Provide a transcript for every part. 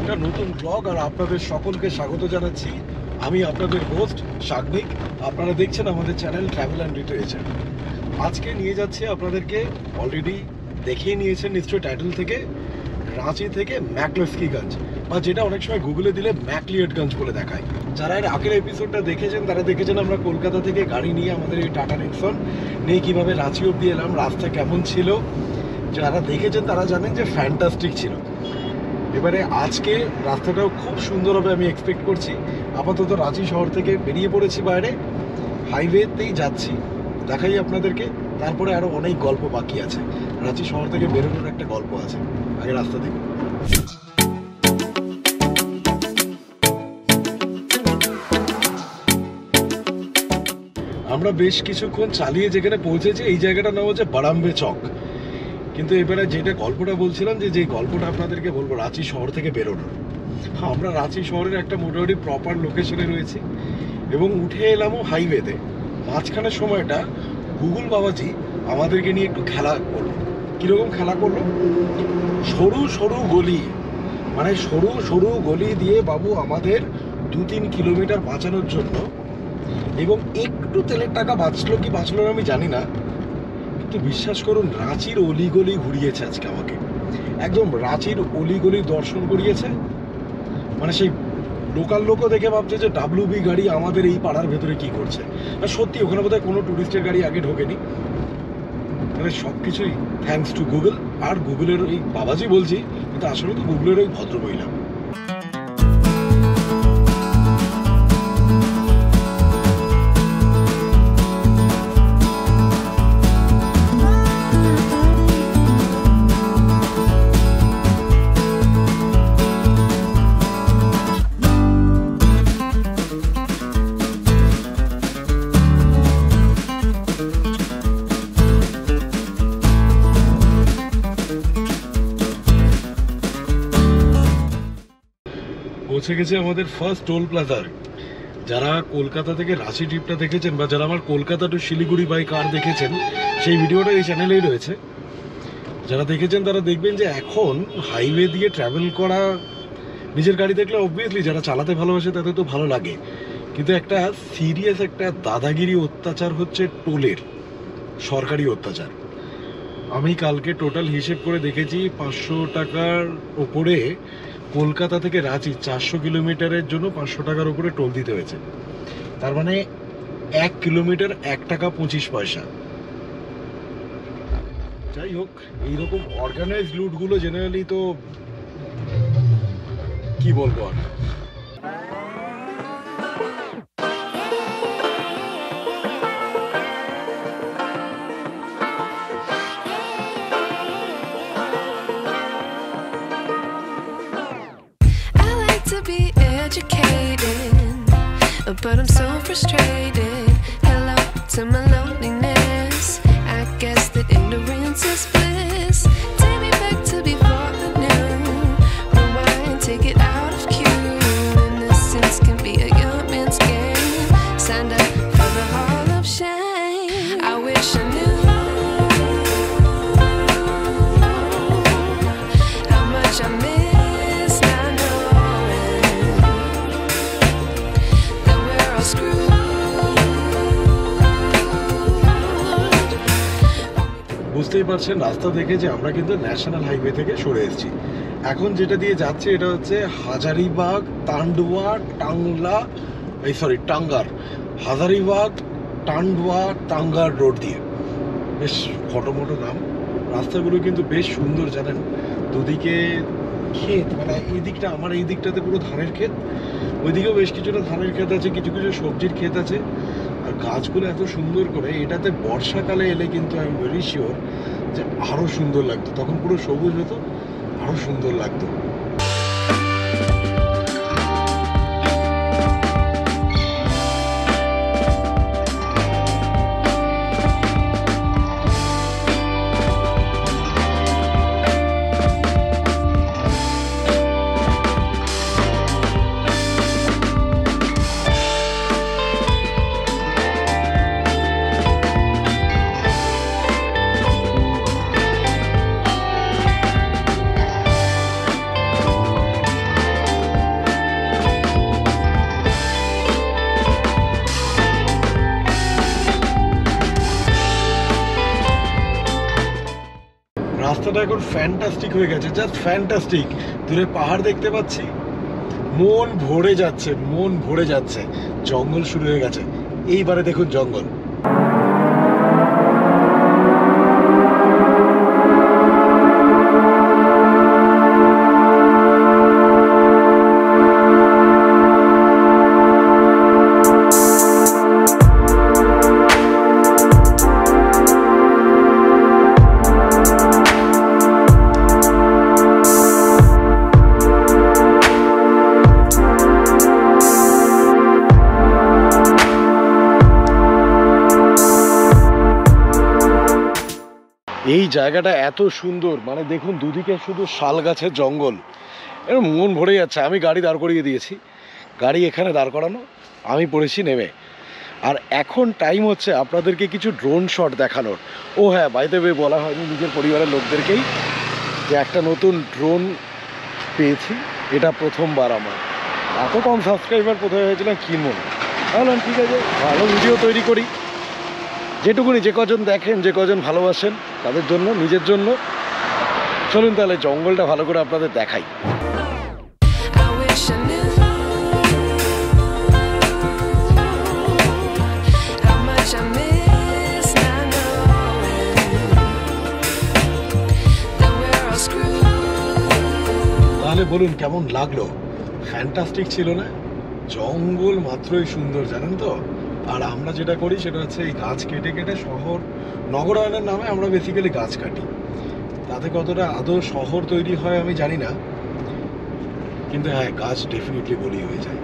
একটা নতুন ব্লগ আর আপনাদের সকলকে স্বাগত জানাচ্ছি। আমি আপনাদের হোস্ট সাগ্নিক। আপনারা দেখছেন আমাদের চ্যানেল ট্রাভেল অ্যান্ড লিটারেচার। আজকে নিয়ে যাচ্ছে আপনাদেরকে, অলরেডি দেখিয়ে নিয়েছেন নিশ্চয়ই টাইটেল থেকে, রাঁচি থেকে ম্যাকলস্কিগঞ্জ, বা যেটা অনেক সময় গুগলে দিলে ম্যাকলিয়টগঞ্জ বলে দেখায়। যারা এর আগের এপিসোডটা দেখেছেন তারা দেখেছেন আমরা কলকাতা থেকে গাড়ি নিয়ে আমাদের এই টাটা নেক্সন নিয়ে কীভাবে রাঁচি অব্দি এলাম, রাস্তা কেমন ছিল। যারা দেখেছেন তারা জানেন যে ফ্যান্টাস্টিক ছিল। এবারে আজকে রাস্তাটাও খুব সুন্দর হবে আমি এক্সপেক্ট করছি। আপাতত রাঁচি শহর থেকে বেরিয়ে পড়েছি বাইরে, হাইওয়েতেই যাচ্ছি, দেখাই আপনাদেরকে। তারপরে আরও অনেক গল্প বাকি আছে, রাঁচি শহর থেকে বেরোনোর একটা গল্প আছে। আগে রাস্তা দেখুন। আমরা বেশ কিছুক্ষণ চালিয়ে যেখানে পৌঁছেছি, এই জায়গাটার নাম হচ্ছে বারাম্বে চক। কিন্তু এবারে যেটা গল্পটা বলছিলাম, যে গল্পটা আপনাদেরকে বলবো রাঁচি শহর থেকে বেরোনোর। আমরা রাঁচি শহরের একটা মোটামুটি প্রপার লোকেশনে রয়েছি এবং উঠে এলামও হাইওয়েতে। মাঝখানের সময়টা গুগল বাবাজি আমাদেরকে নিয়ে একটু খেলা করলো। কীরকম খেলা করলো? সরু সরু গলি, মানে সরু সরু গলি দিয়ে বাবু আমাদের 2-3 কিলোমিটার বাঁচানোর জন্য, এবং একটু তেলের টাকা বাঁচলো কি বাঁচলো না আমি জানি না, কিন্তু বিশ্বাস করুন রাঁচির অলিগলি ঘুরিয়েছে আজকে আমাকে। একদম রাঁচির অলিগলি দর্শন করিয়েছে। মানে সেই লোকাল লোকও দেখে ভাবছে যে ডাব্লিউবি গাড়ি আমাদের এই পাড়ার ভেতরে কি করছে। আর সত্যি ওখানে বোধহয় কোনো টুরিস্টের গাড়ি আগে ঢোকেনি। মানে সব কিছুই থ্যাঙ্কস টু গুগল। আর গুগলের ওই বাবাজি বলছি, কিন্তু আসলে তো গুগলের ওই ভদ্রমহিলা। পৌঁছে গেছে আমাদের ফার্স্ট টোল প্লাজার। যারা কলকাতা থেকে রাঁচি ট্রিপটা দেখেছেন, বা যারা আমার কলকাতা টু শিলিগুড়ি বাই কার দেখেছেন, সেই ভিডিওটা এই চ্যানেলেই রয়েছে। যারা দেখেছেন তারা দেখবেন যে এখন হাইওয়ে দিয়ে ট্রাভেল করা, নিজের গাড়ি দেখলে অবভিয়াসলি যারা চালাতে ভালোবাসে তাদের তো ভালো লাগে, কিন্তু একটা সিরিয়াস একটা দাদাগিরি অত্যাচার হচ্ছে টোলের, সরকারি অত্যাচার। আমি কালকে টোটাল হিসেব করে দেখেছি 500 টাকার ওপরে কলকাতা থেকে রাঁচি 400 কিলোমিটারের জন্য 500 টাকার উপরে টোল দিতে হয়েছে। তার মানে 1 কিলোমিটার 1 টাকা 25 পয়সা। যাই হোক, এইরকম অর্গানাইজ লুটগুলো জেনারেলি তো কি বলবো আর। But I'm so frustrated. Hello to my loneliness. I guess that ignorance is bliss. Take me back to before I knew. Rewind, take it out of cue. Innocence can be a young man's game. Signed up for the hall of shame. I wish I knew how much I miss. বুঝতেই পারছেন রাস্তা দেখে যে আমরা কিন্তু national highway থেকে সরে এসেছি। এখন যেটা দিয়ে যাচ্ছে এটা হচ্ছে হাজারিবাগ টান্ডুয়া টাঙ্গার, হাজারিবাগ টান্ডুয়া টাঙ্গার রোড দিয়ে। বেশ ফটোমোটো নাম। রাস্তাগুলো কিন্তু বেশ সুন্দর জানেন, দুদিকে ক্ষেত, মানে এই দিকটা, আমার এই দিকটাতে পুরো ধানের ক্ষেত, ওইদিকেও বেশ কিছুটা ধানের ক্ষেত আছে, কিছু কিছু সবজির ক্ষেত আছে। আর গাছগুলো এত সুন্দর করে, এটাতে বর্ষাকালে এলে কিন্তু আমি ভেরি শিওর যে আরও সুন্দর লাগতো, তখন পুরো সবুজ হতো, আরও সুন্দর লাগতো। এখন ফ্যান্টাস্টিক হয়ে গেছে, জাস্ট ফ্যান্টাস্টিক। দূরে পাহাড় দেখতে পাচ্ছি, মন ভরে যাচ্ছে, মন ভরে যাচ্ছে। জঙ্গল শুরু হয়ে গেছে, এইবারে দেখুন জঙ্গল। এই জায়গাটা এত সুন্দর, মানে দেখুন দুদিকে শুধু শাল গাছের জঙ্গল, এর মন ভরে যাচ্ছে। আমি গাড়ি দাঁড় করিয়ে দিয়েছি, গাড়ি এখানে দাঁড় করানো, আমি পড়েছি নেমে। আর এখন টাইম হচ্ছে আপনাদেরকে কিছু ড্রোন শট দেখানোর। ও হ্যাঁ, বাই দ্য ওয়ে বলা হয়নি নিজের পরিবারের লোকদেরকেই যে একটা নতুন ড্রোন পেয়েছি, এটা প্রথমবার আমার। এত কম সাবস্ক্রাইবার কোথায় হয়েছিলাম কিনবো না, ভাবলাম ঠিক আছে ভালো ভিডিও তৈরি করি, যেটুকুনি যে কজন দেখেন, যে কজন ভালোবাসেন তাদের জন্য, নিজের জন্য। চলুন তাহলে জঙ্গলটা ভালো করে আপনাদের দেখাই। I wish I knew how much I miss not knowing that we're all screwed. তাহলে বলুন কেমন লাগলো? ফ্যান্টাস্টিক ছিল না? জঙ্গল মাত্রই সুন্দর, জানেন তো। আর আমরা যেটা করি সেটা হচ্ছে এই গাছ কেটে কেটে শহর, নগরায়নের নামে আমরা বেসিক্যালি গাছ কাটি। তাতে কতটা আদৌ শহর তৈরি হয় আমি জানি না, কিন্তু হ্যাঁ গাছ ডেফিনেটলি বলি হয়ে যায়।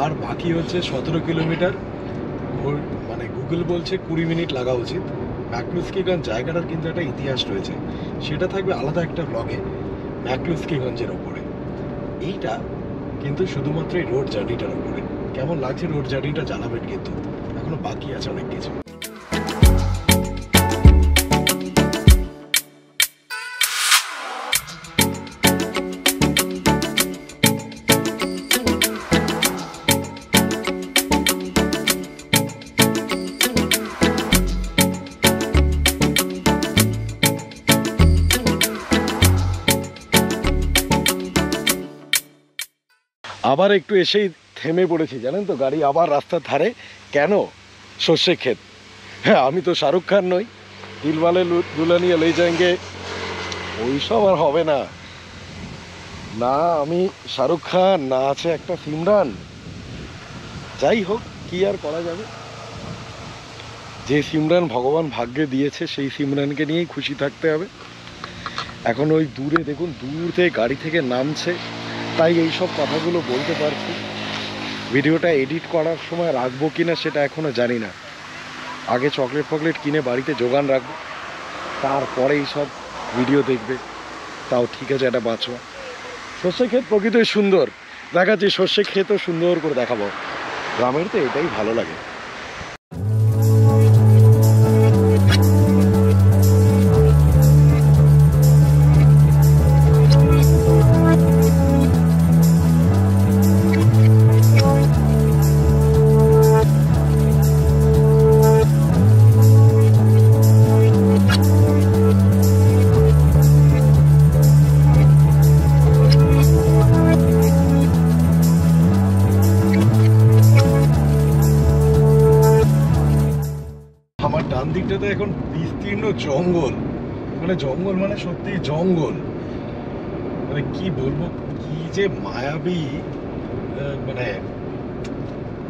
আর বাকি হচ্ছে 17 কিলোমিটার, মানে গুগল বলছে 20 মিনিট লাগা উচিত। ম্যাকলুস্কিগঞ্জ জায়গাটার কিন্তু একটা ইতিহাস রয়েছে, সেটা থাকবে আলাদা একটা ব্লগে ম্যাকলুস্কিগঞ্জের ওপরে। এইটা কিন্তু শুধুমাত্র এই রোড জার্নিটার ওপরে। কেমন লাগছে রোড জার্নিটা জানাবেন, কিন্তু এখনো বাকি আছে অনেক কিছু। আবার একটু এসেই থেমে পড়েছি, জানেন তো, গাড়ি আবার রাস্তার ধারে। কেন? সর্ষে ক্ষেত। হ্যাঁ, আমি তো শাহরুখ খান নই, দিলওয়ালে দুলহানিয়া লে যায়েঙ্গে ওইসব আর হবে না। না আমি শাহরুখ খান, না আছে একটা সিমরান। যাই হোক, কি আর করা যাবে, যে সিমরান ভগবান ভাগ্যে দিয়েছে সেই সিমরানকে নিয়েই খুশি থাকতে হবে। এখন ওই দূরে দেখুন, দূর থেকে গাড়ি থেকে নামছে, তাই এইসব কথাগুলো বলতে পারছি। ভিডিওটা এডিট করার সময় রাখবো কিনা সেটা এখনো জানি না। আগে চকলেট ফকলেট কিনে বাড়িতে জোগান রাখবো, তারপরে এইসব ভিডিও দেখবে, তাও ঠিক আছে, এটা বাঁচবা। সর্ষে ক্ষেত প্রকৃতই সুন্দর দেখাচ্ছি, সর্ষে ক্ষেতও সুন্দর করে দেখাবো। গ্রামের তো এটাই ভালো লাগে। দিকটাতে এখন বিস্তীর্ণ জঙ্গল, মানে জঙ্গল মানে সত্যি জঙ্গল, মানে কি বলবো, কি যে মায়াবী, মানে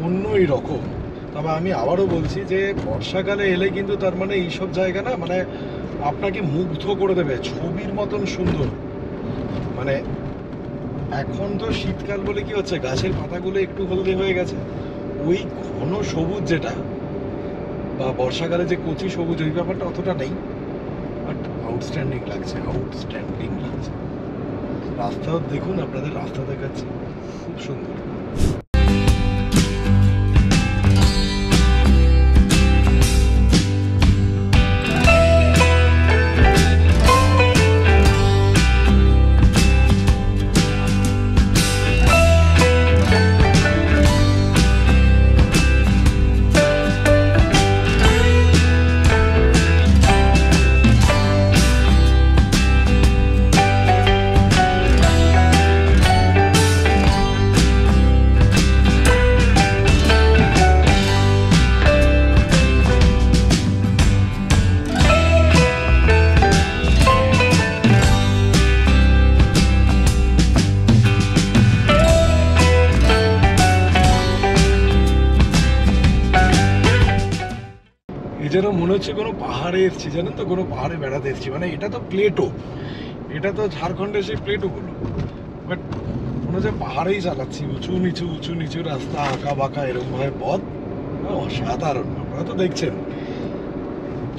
অন্যই রকম। তবে আমি আবারও বলছি যে বর্ষাকালে এলে কিন্তু তার মানে এইসব জায়গা না, মানে আপনাকে মুগ্ধ করে দেবে, ছবির মতন সুন্দর। মানে এখন তো শীতকাল বলে কি হচ্ছে, গাছের পাতাগুলো একটু হলদে হয়ে গেছে, ওই ঘন সবুজ যেটা, বা বর্ষাকালে যে কচি সবুজ, ওই ব্যাপারটা অতটা নেই। বাট আউটস্ট্যান্ডিং লাগছে, আউটস্ট্যান্ডিং লাগছে। রাস্তাও দেখুন, আপনাদের রাস্তা দেখাচ্ছি, খুব সুন্দর। যেন মনে হচ্ছে কোনো পাহাড়ে এসেছি, জানেন তো, কোনো পাহাড়ে বেড়াতে এসেছি। মানে এটা তো প্লেটো, এটা তো ঝাড়খণ্ডের সেই প্লেটোগুলো, বাট মনে হচ্ছে পাহাড়েই চালাচ্ছি, উঁচু নিচু রাস্তা, আঁকা বাঁকা এরকম ভাবে পথ, অসাধারণ। আপনারা তো দেখছেন।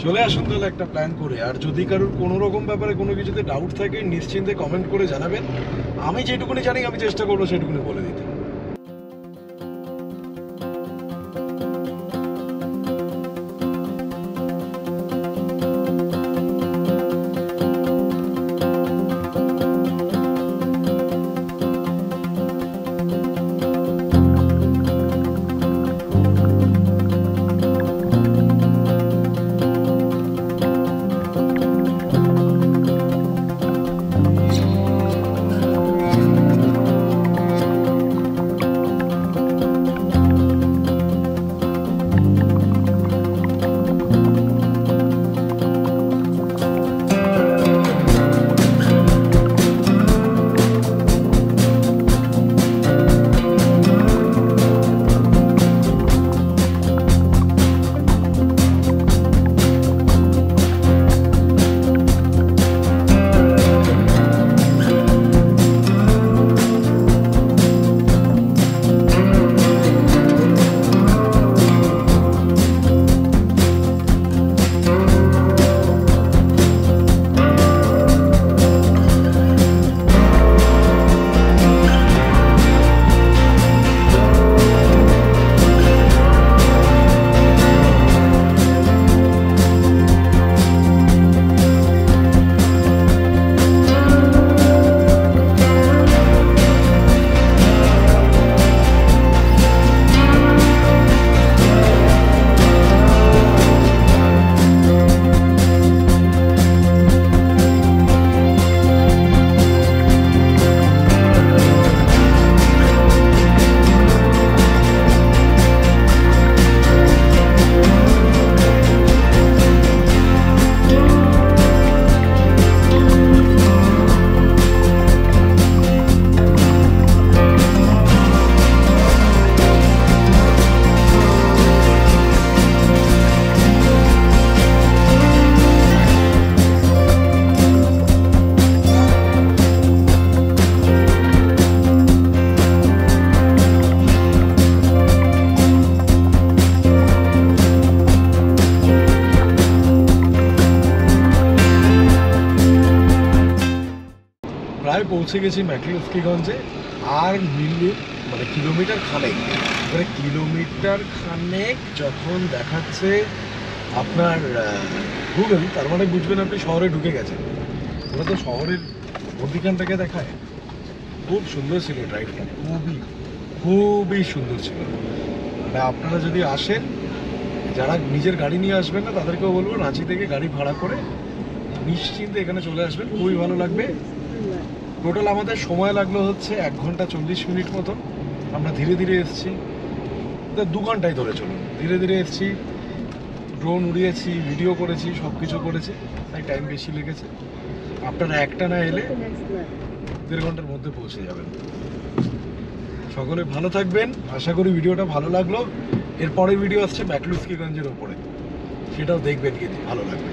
চলে আসুন তাহলে একটা প্ল্যান করে। আর যদি কারোর কোনো রকম ব্যাপারে কোনো কিছুতে ডাউট থাকে নিশ্চিন্তে কমেন্ট করে জানাবেন। আমি যেটুকুনি জানি আমি চেষ্টা করবো সেটুকুনি বলে দিতে। প্রায় পৌঁছে গেছি ম্যাকলিস্কিগঞ্জে। আর মানে কিলোমিটার খানেক, এবারে কিলোমিটার খানেক যখন দেখাচ্ছে আপনার গুগল, তার মানে বুঝবেন আপনি শহরে ঢুকে গেছেন। ওরা তো শহরের মধ্যিখানটাকে দেখায়। খুব সুন্দর ছিল ড্রাইভটা, খুবই সুন্দর ছিল। মানে আপনারা যদি আসেন, যারা নিজের গাড়ি নিয়ে আসবেন না তাদেরকেও বলবো রাঁচি থেকে গাড়ি ভাড়া করে নিশ্চিন্তে এখানে চলে আসবেন, খুবই ভালো লাগবে। টোটাল আমাদের সময় লাগলো হচ্ছে 1 ঘন্টা 40 মিনিট মতন। আমরা ধীরে ধীরে এসেছি, 2 ঘন্টায় ধরে চলুন, ধীরে ধীরে এসেছি, ড্রোন উড়িয়েছি, ভিডিও করেছি, সব কিছু করেছি, তাই টাইম বেশি লেগেছে। আপনারা একটা না এলে 1.5 ঘন্টার মধ্যে পৌঁছে যাবেন। সকলে ভালো থাকবেন, আশা করি ভিডিওটা ভালো লাগলো। এরপরে ভিডিও আসছে ম্যাকলিস্কিগঞ্জের ওপরে, সেটাও দেখবেন, কিন্তু ভালো লাগবে।